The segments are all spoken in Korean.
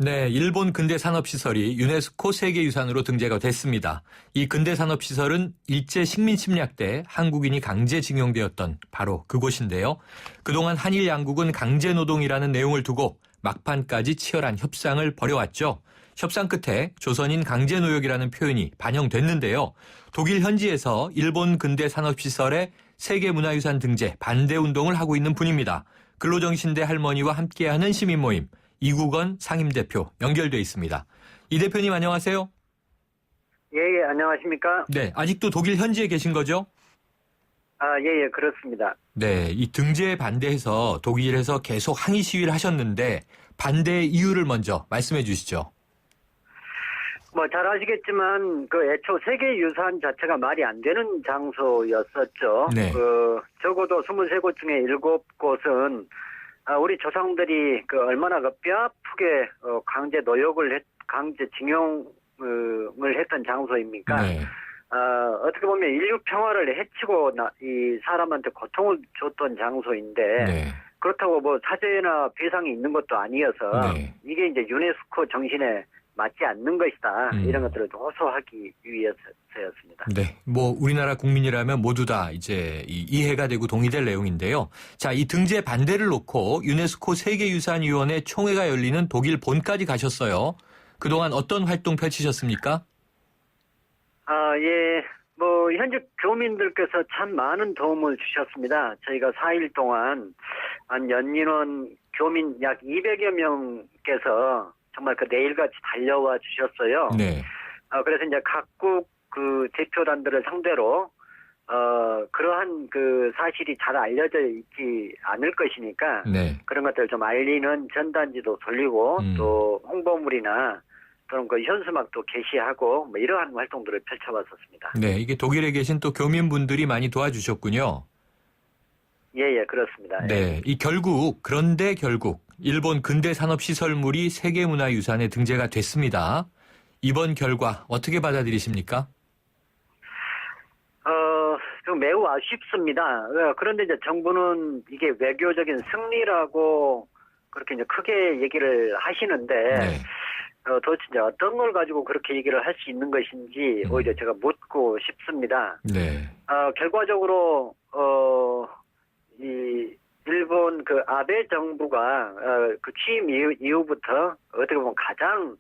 네, 일본 근대산업시설이 유네스코 세계유산으로 등재가 됐습니다. 이 근대산업시설은 일제 식민침략 때 한국인이 강제징용되었던 바로 그곳인데요. 그동안 한일 양국은 강제노동이라는 내용을 두고 막판까지 치열한 협상을 벌여왔죠. 협상 끝에 조선인 강제노역이라는 표현이 반영됐는데요. 독일 현지에서 일본 근대산업시설의 세계문화유산 등재 반대운동을 하고 있는 분입니다. 근로정신대 할머니와 함께하는 시민모임. 이국원 상임대표 연결돼 있습니다. 이 대표님 안녕하세요. 예, 안녕하십니까? 네, 아직도 독일 현지에 계신 거죠? 예, 그렇습니다. 네, 이 등재에 반대해서 독일에서 계속 항의 시위를 하셨는데 반대의 이유를 먼저 말씀해 주시죠. 잘 아시겠지만 애초 세계유산 자체가 말이 안 되는 장소였었죠. 네. 적어도 23곳 중에 7곳은 우리 조상들이 얼마나 뼈 아프게 강제 노역을 강제징용을 했던 장소입니까? 네. 어떻게 보면 인류 평화를 해치고 이 사람한테 고통을 줬던 장소인데 네. 그렇다고 사죄나 배상이 있는 것도 아니어서 네. 이게 이제 유네스코 정신에 맞지 않는 것이다. 이런 것들을 호소하기 위해서였습니다. 네, 우리나라 국민이라면 모두 다 이제 이해가 되고 동의될 내용인데요. 자, 이 등재 반대를 놓고 유네스코 세계유산위원회 총회가 열리는 독일 본까지 가셨어요. 그동안 어떤 활동 펼치셨습니까? 예. 현직 교민들께서 참 많은 도움을 주셨습니다. 저희가 4일 동안 연인원 교민 약 200여 명께서 정말 내일같이 달려와 주셨어요. 네. 그래서 이제 각국 대표단들을 상대로, 그러한 사실이 잘 알려져 있지 않을 것이니까, 네. 그런 것들을 좀 알리는 전단지도 돌리고, 또 홍보물이나 또는 현수막도 게시하고, 이러한 활동들을 펼쳐봤었습니다. 네, 이게 독일에 계신 또 교민분들이 많이 도와주셨군요. 예, 그렇습니다. 네, 그런데 결국 일본 근대산업시설물이 세계문화유산에 등재가 됐습니다. 이번 결과 어떻게 받아들이십니까? 매우 아쉽습니다. 그런데 이제 정부는 이게 외교적인 승리라고 그렇게 이제 크게 얘기를 하시는데, 네. 도대체 이제 어떤 걸 가지고 그렇게 얘기를 할 수 있는 것인지 오히려 제가 묻고 싶습니다. 네. 결과적으로, 이 일본 아베 정부가 취임 이후부터 어떻게 보면 가장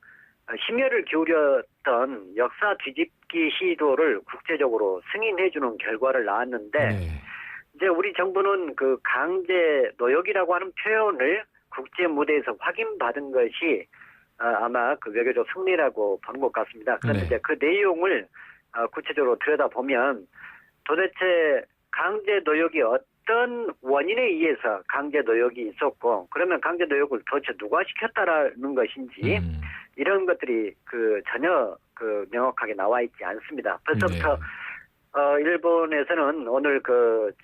심혈을 기울였던 역사 뒤집기 시도를 국제적으로 승인해주는 결과를 낳았는데, 네. 이제 우리 정부는 강제 노역이라고 하는 표현을 국제 무대에서 확인받은 것이 아마 외교적 승리라고 보는 것 같습니다. 그런데 네. 이제 그 내용을 구체적으로 들여다보면 도대체 강제 노역이 어떤 원인에 의해서 강제 노역이 있었고, 그러면 강제 노역을 도대체 누가 시켰다라는 것인지 이런 것들이 전혀 명확하게 나와 있지 않습니다. 벌써부터 일본에서는 오늘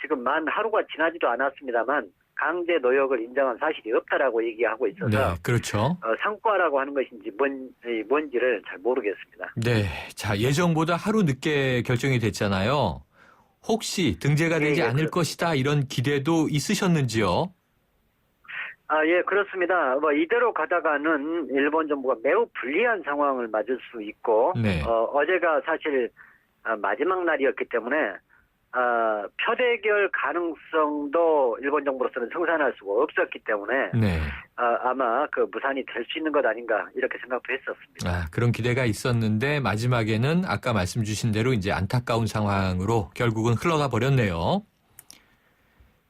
지금 만 하루가 지나지도 않았습니다만 강제 노역을 인정한 사실이 없다라고 얘기하고 있어서, 네, 그렇죠. 상과라고 하는 것인지 뭔지를 잘 모르겠습니다. 네, 자, 예정보다 하루 늦게 결정이 됐잖아요. 혹시 등재가 되지 않을 것이다 이런 기대도 있으셨는지요? 예, 그렇습니다. 이대로 가다가는 일본 정부가 매우 불리한 상황을 맞을 수 있고, 네. 어제가 사실 마지막 날이었기 때문에 표대결 가능성도 일본 정부로서는 청산할 수가 없었기 때문에 네. 아마 무산이 될 수 있는 것 아닌가 이렇게 생각도 했었습니다. 그런 기대가 있었는데 마지막에는 아까 말씀 주신 대로 이제 안타까운 상황으로 결국은 흘러가 버렸네요.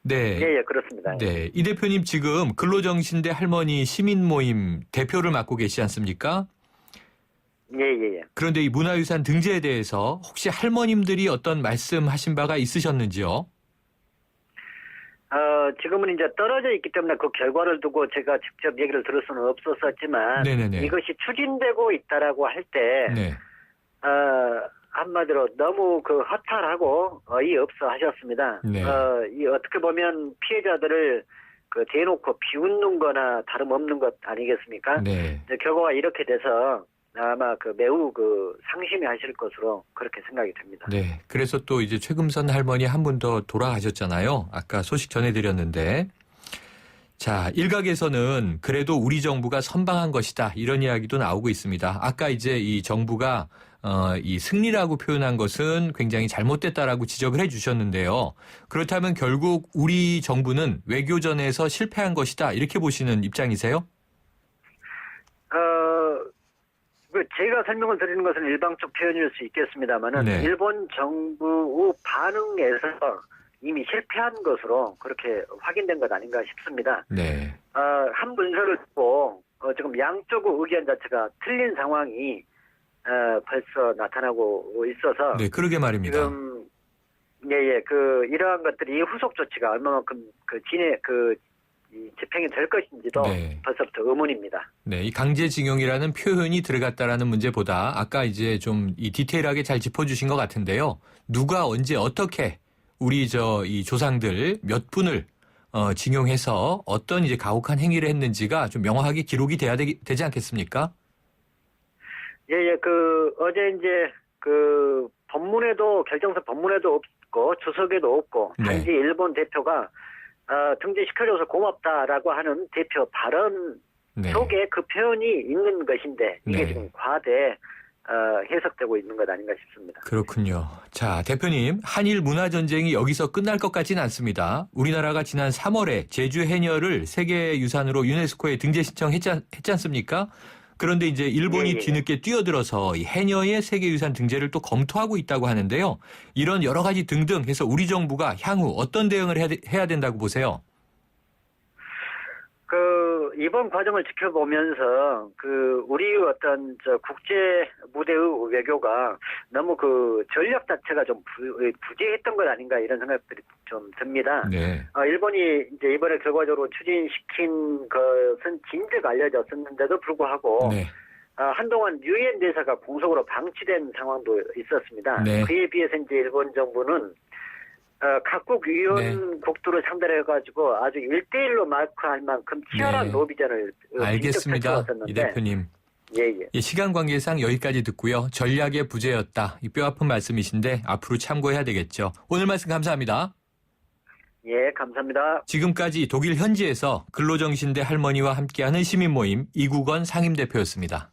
네. 예, 그렇습니다. 네. 이 대표님 지금 근로정신대 할머니 시민모임 대표를 맡고 계시지 않습니까? 예. 그런데 이 문화유산 등재에 대해서 혹시 할머님들이 어떤 말씀하신 바가 있으셨는지요? 지금은 이제 떨어져 있기 때문에 그 결과를 두고 제가 직접 얘기를 들을 수는 없었지만, 네네네. 이것이 추진되고 있다라고 할 때, 네. 한마디로 너무 허탈하고 어이없어 하셨습니다. 네. 어떻게 보면 피해자들을 대놓고 비웃는 거나 다름없는 것 아니겠습니까? 네. 결과가 이렇게 돼서 아마 매우 상심해 하실 것으로 그렇게 생각이 됩니다. 네. 그래서 또 이제 최금선 할머니 한 분 더 돌아가셨잖아요. 아까 소식 전해드렸는데. 자, 일각에서는 그래도 우리 정부가 선방한 것이다 이런 이야기도 나오고 있습니다. 아까 이제 이 정부가 이 승리라고 표현한 것은 굉장히 잘못됐다라고 지적을 해 주셨는데요. 그렇다면 결국 우리 정부는 외교전에서 실패한 것이다 이렇게 보시는 입장이세요? 제가 설명을 드리는 것은 일방적 표현일 수 있겠습니다만은 네. 일본 정부의 반응에서 이미 실패한 것으로 그렇게 확인된 것 아닌가 싶습니다. 네. 한 문서를 듣고 지금 양쪽의 의견 자체가 틀린 상황이 벌써 나타나고 있어서 네, 그러게 말입니다. 지금 이러한 것들이 후속 조치가 얼마만큼 이 집행이 될 것인지도 네. 벌써부터 의문입니다. 네, 이 강제징용이라는 표현이 들어갔다라는 문제보다 아까 이제 좀 이 디테일하게 잘 짚어주신 것 같은데요. 누가 언제 어떻게 우리 이 조상들 몇 분을 징용해서 어떤 이제 가혹한 행위를 했는지가 좀 명확하게 기록이 돼야 되지 않겠습니까? 어제 이제 법문에도 결정서 법문에도 없고 주석에도 없고 네. 단지 일본 대표가 등재시켜줘서 고맙다라고 하는 대표 발언 네. 속에 그 표현이 있는 것인데 이게 네. 지금 과대 해석되고 있는 것 아닌가 싶습니다. 그렇군요. 자, 대표님, 한일 문화전쟁이 여기서 끝날 것 같지는 않습니다. 우리나라가 지난 3월에 제주 해녀를 세계유산으로 유네스코에 등재 신청했지 않습니까? 그런데 이제 일본이 예. 뒤늦게 뛰어들어서 이 해녀의 세계유산 등재를 또 검토하고 있다고 하는데요. 이런 여러 가지 등등 해서 우리 정부가 향후 어떤 대응을 해야 된다고 보세요? 이번 과정을 지켜보면서 우리의 어떤 국제 무대의 외교가 너무 전략 자체가 좀 부재했던 것 아닌가 이런 생각들이 좀 듭니다. 네. 일본이 이제 이번에 결과적으로 추진시킨 것은 진즉 알려졌었는데도 불구하고 네. 한동안 유엔 대사가 공석으로 방치된 상황도 있었습니다. 네. 그에 비해서 이제 일본 정부는 각국 위원국들을 상대로 해가지고 아주 1대1로 마크할 만큼 치열한 네. 로비전을 알겠습니다. 이 펼쳐왔었는데 대표님. 예. 예, 시간 관계상 여기까지 듣고요. 전략의 부재였다. 이 뼈아픈 말씀이신데 앞으로 참고해야 되겠죠. 오늘 말씀 감사합니다. 예, 감사합니다. 지금까지 독일 현지에서 근로정신대 할머니와 함께하는 시민모임 이국원 상임대표였습니다.